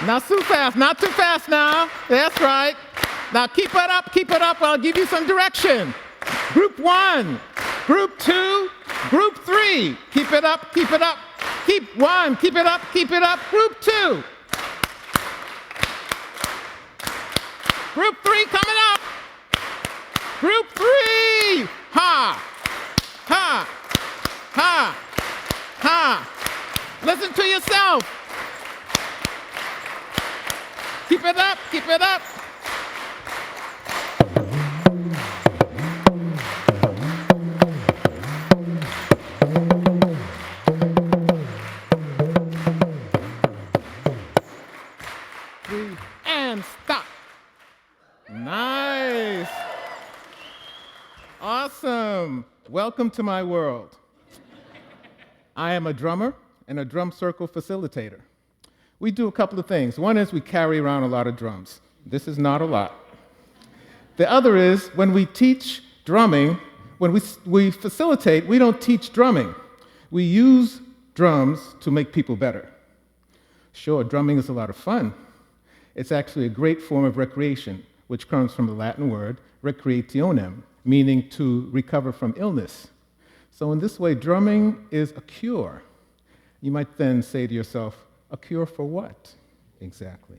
Not too fast, not too fast now. That's right. Now keep it up. I'll give you some direction. Group 1, Group 2, Group 3. Keep it up. Keep 1, keep it up. Group 2. Group 3 coming up. Group 3. Ha. Listen to yourself. Keep it up. 3 and stop. Nice. Awesome. Welcome to my world. I am a drummer and a drum circle facilitator. We do a couple of things. One is we carry around a lot of drums. This is not a lot. The other is when we teach drumming, when we facilitate, we don't teach drumming. We use drums to make people better. Sure, drumming is a lot of fun. It's actually a great form of recreation, which comes from the Latin word recreationem, meaning to recover from illness. So in this way, drumming is a cure. You might then say to yourself, a cure for what exactly?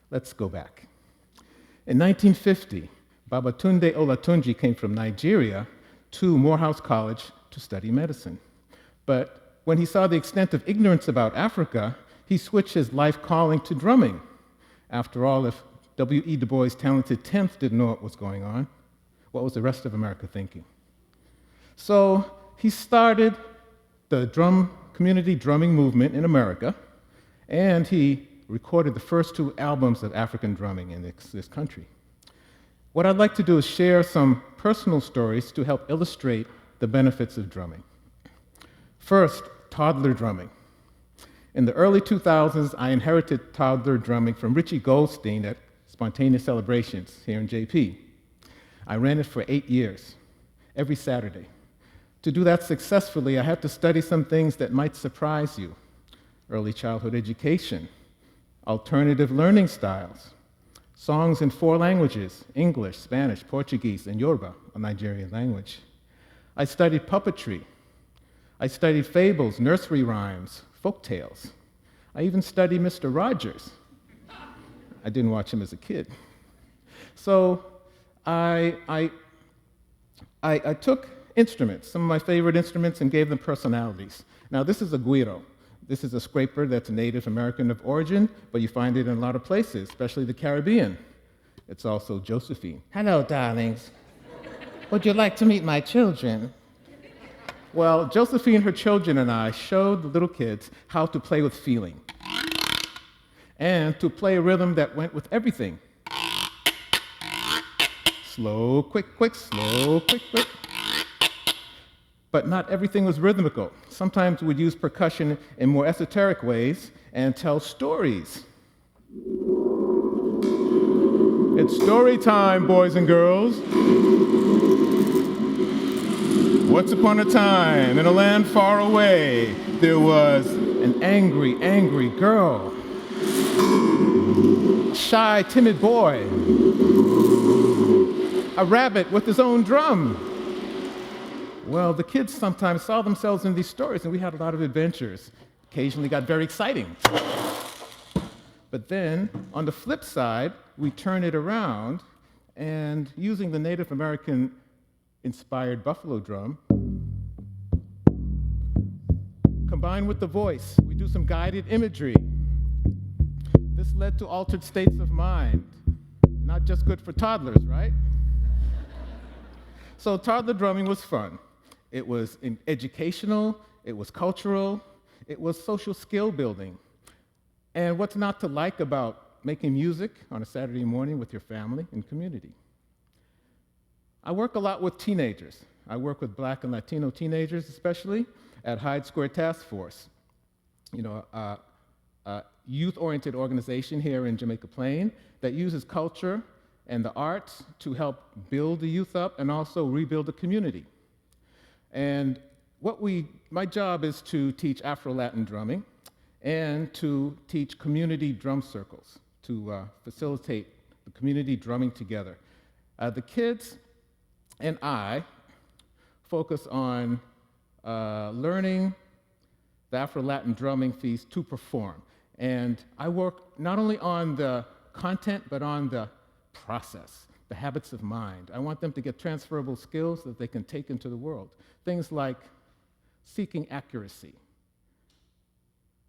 Let's go back. In 1950, Babatunde Olatunji came from Nigeria to Morehouse College to study medicine. But when he saw the extent of ignorance about Africa, he switched his life calling to drumming. After all, if W.E. Du Bois' talented 10th didn't know what was going on, what was the rest of America thinking? So he started the community drumming movement in America, and he recorded the first 2 albums of African drumming in this country. What I'd like to do is share some personal stories to help illustrate the benefits of drumming. First, toddler drumming. In the early 2000s, I inherited toddler drumming from Richie Goldstein at Spontaneous Celebrations here in JP. I ran it for 8 years, every Saturday. To do that successfully, I had to study some things that might surprise you. Early childhood education, alternative learning styles, songs in 4 languages, English, Spanish, Portuguese, and Yoruba, a Nigerian language. I studied puppetry. I studied fables, nursery rhymes, folk tales. I even studied Mr. Rogers. I didn't watch him as a kid. So I took instruments, some of my favorite instruments, and gave them personalities. Now, this is a guiro. This is a scraper that's Native American of origin, but you find it in a lot of places, especially the Caribbean. It's also Josephine. Hello, darlings. Would you like to meet my children? Well, Josephine, her children, and I showed the little kids how to play with feeling and to play a rhythm that went with everything. Slow, quick, quick, slow, quick, quick. But not everything was rhythmical. Sometimes we'd use percussion in more esoteric ways and tell stories. It's story time, boys and girls. Once upon a time, in a land far away, there was an angry, angry girl. A shy, timid boy. A rabbit with his own drum. Well, the kids sometimes saw themselves in these stories, and we had a lot of adventures. Occasionally got very exciting. But then, on the flip side, we turn it around, and using the Native American-inspired buffalo drum, combined with the voice, we do some guided imagery. This led to altered states of mind. Not just good for toddlers, right? So toddler drumming was fun. It was educational, it was cultural, it was social skill building. And what's not to like about making music on a Saturday morning with your family and community? I work a lot with teenagers. I work with Black and Latino teenagers, especially at Hyde Square Task Force, a youth-oriented organization here in Jamaica Plain that uses culture and the arts to help build the youth up and also rebuild the community. And my job is to teach Afro-Latin drumming and to teach community drum circles to facilitate the community drumming together. The kids and I focus on learning the Afro-Latin drumming piece to perform. And I work not only on the content, but on the process, the habits of mind. I want them to get transferable skills that they can take into the world. Things like seeking accuracy,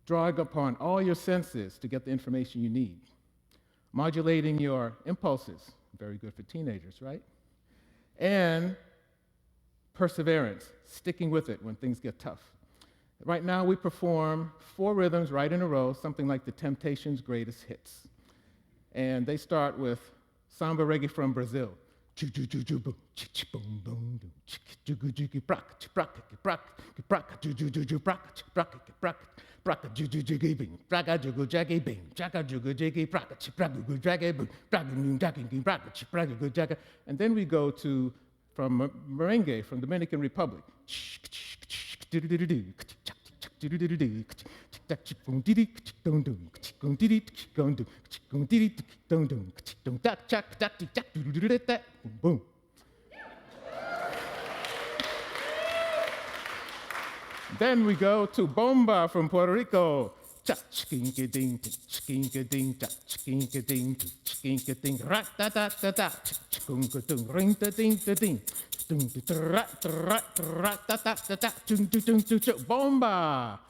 drawing upon all your senses to get the information you need, modulating your impulses, very good for teenagers, right? And perseverance, sticking with it when things get tough. Right now we perform 4 rhythms right in a row, something like the Temptations' greatest hits. And they start with samba reggae from Brazil. And then we go to from merengue from Dominican Republic. Boom. Then we go to bomba from Puerto Rico. Bomba.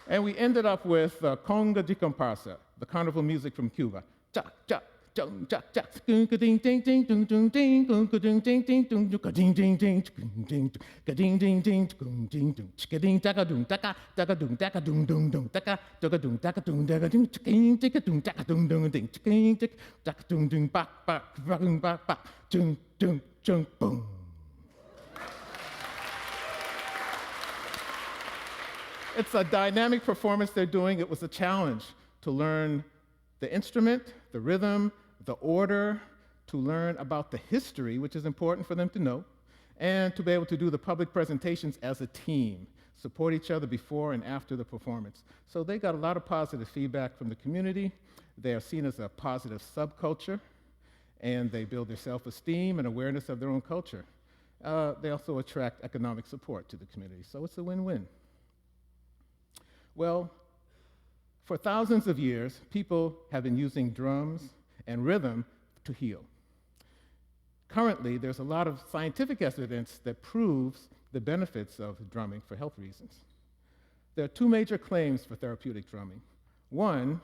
And we ended up with conga de comparsa, the carnival music from Cuba. It's a dynamic performance they're doing. It was a challenge to learn the instrument, the rhythm, the order, to learn about the history, which is important for them to know, and to be able to do the public presentations as a team, support each other before and after the performance. So they got a lot of positive feedback from the community. They are seen as a positive subculture, and they build their self-esteem and awareness of their own culture. They also attract economic support to the community, so it's a win-win. Well, for thousands of years, people have been using drums and rhythm to heal. Currently, there's a lot of scientific evidence that proves the benefits of drumming for health reasons. There are 2 major claims for therapeutic drumming. One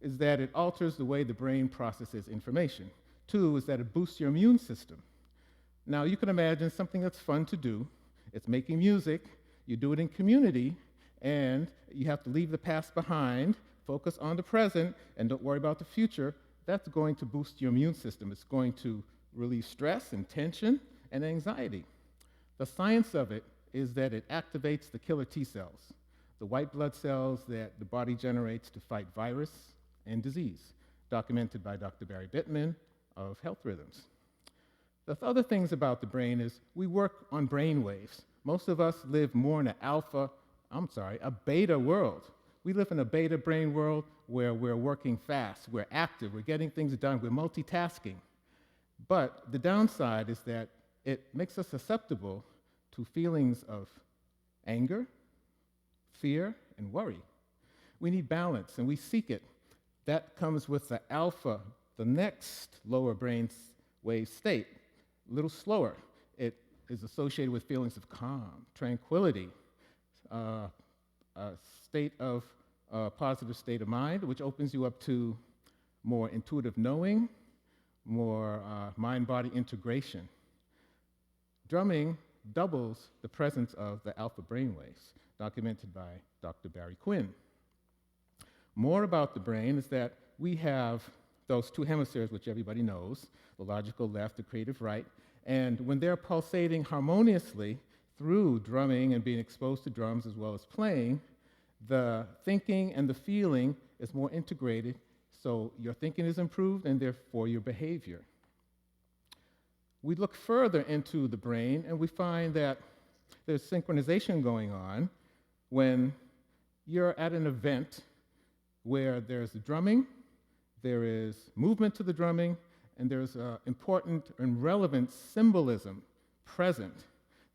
is that it alters the way the brain processes information. 2 is that it boosts your immune system. Now, you can imagine something that's fun to do. It's making music. You do it in community, and you have to leave the past behind, focus on the present, and don't worry about the future. That's going to boost your immune system. It's going to relieve stress and tension and anxiety. The science of it is that it activates the killer T cells, the white blood cells that the body generates to fight virus and disease, documented by Dr. Barry Bittman of Health Rhythms. The other things about the brain is we work on brain waves. Most of us live more in a beta world. We live in a beta brain world where we're working fast, we're active, we're getting things done, we're multitasking. But the downside is that it makes us susceptible to feelings of anger, fear, and worry. We need balance, and we seek it. That comes with the alpha, the next lower brain wave state, a little slower. It is associated with feelings of calm, tranquility, a positive state of mind, which opens you up to more intuitive knowing, more mind-body integration. Drumming doubles the presence of the alpha brainwaves, documented by Dr. Barry Quinn. More about the brain is that we have those 2 hemispheres, which everybody knows, the logical left, the creative right, and when they're pulsating harmoniously through drumming and being exposed to drums as well as playing, the thinking and the feeling is more integrated, so your thinking is improved and therefore your behavior. We look further into the brain and we find that there's synchronization going on when you're at an event where there's drumming, there is movement to the drumming, and there's important and relevant symbolism present.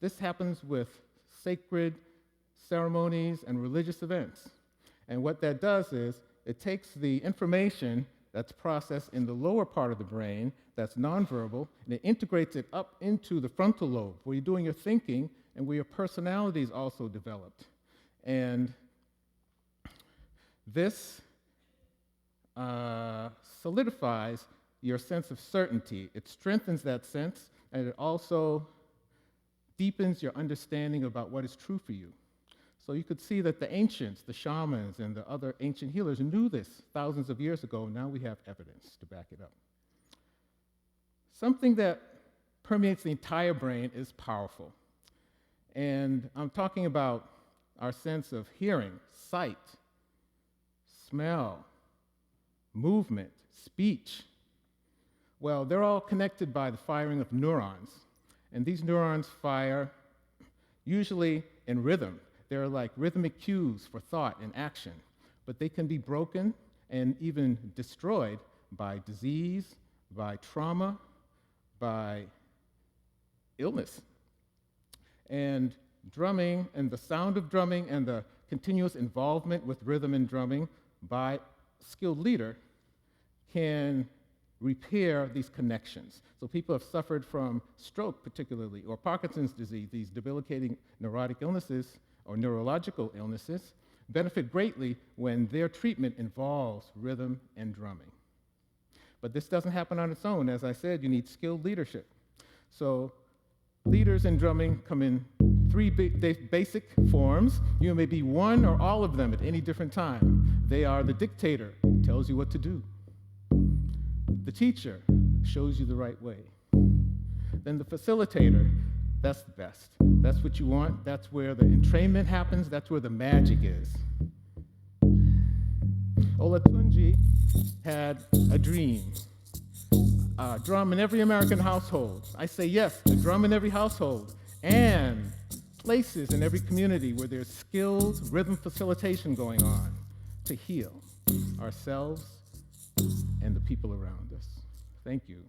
This happens with sacred ceremonies and religious events. And what that does is it takes the information that's processed in the lower part of the brain that's nonverbal, and it integrates it up into the frontal lobe, where you're doing your thinking and where your personality is also developed. And this solidifies your sense of certainty. It strengthens that sense, and it also deepens your understanding about what is true for you. So you could see that the ancients, the shamans, and the other ancient healers knew this thousands of years ago. Now we have evidence to back it up. Something that permeates the entire brain is powerful. And I'm talking about our sense of hearing, sight, smell, movement, speech. Well, they're all connected by the firing of neurons. And these neurons fire usually in rhythm. They're like rhythmic cues for thought and action, but they can be broken and even destroyed by disease, by trauma, by illness. And drumming and the sound of drumming and the continuous involvement with rhythm and drumming by a skilled leader can repair these connections. So people have suffered from stroke particularly, or Parkinson's disease, these debilitating neurotic illnesses or neurological illnesses, benefit greatly when their treatment involves rhythm and drumming. But this doesn't happen on its own. As I said, you need skilled leadership. So leaders in drumming come in three basic forms. You may be one or all of them at any different time. They are the dictator, tells you what to do. The teacher shows you the right way. Then the facilitator, that's the best. That's what you want. That's where the entrainment happens. That's where the magic is. Olatunji had a dream. A drum in every American household. I say yes, a drum in every household. And places in every community where there's skilled rhythm facilitation going on to heal ourselves and the people around us. Thank you.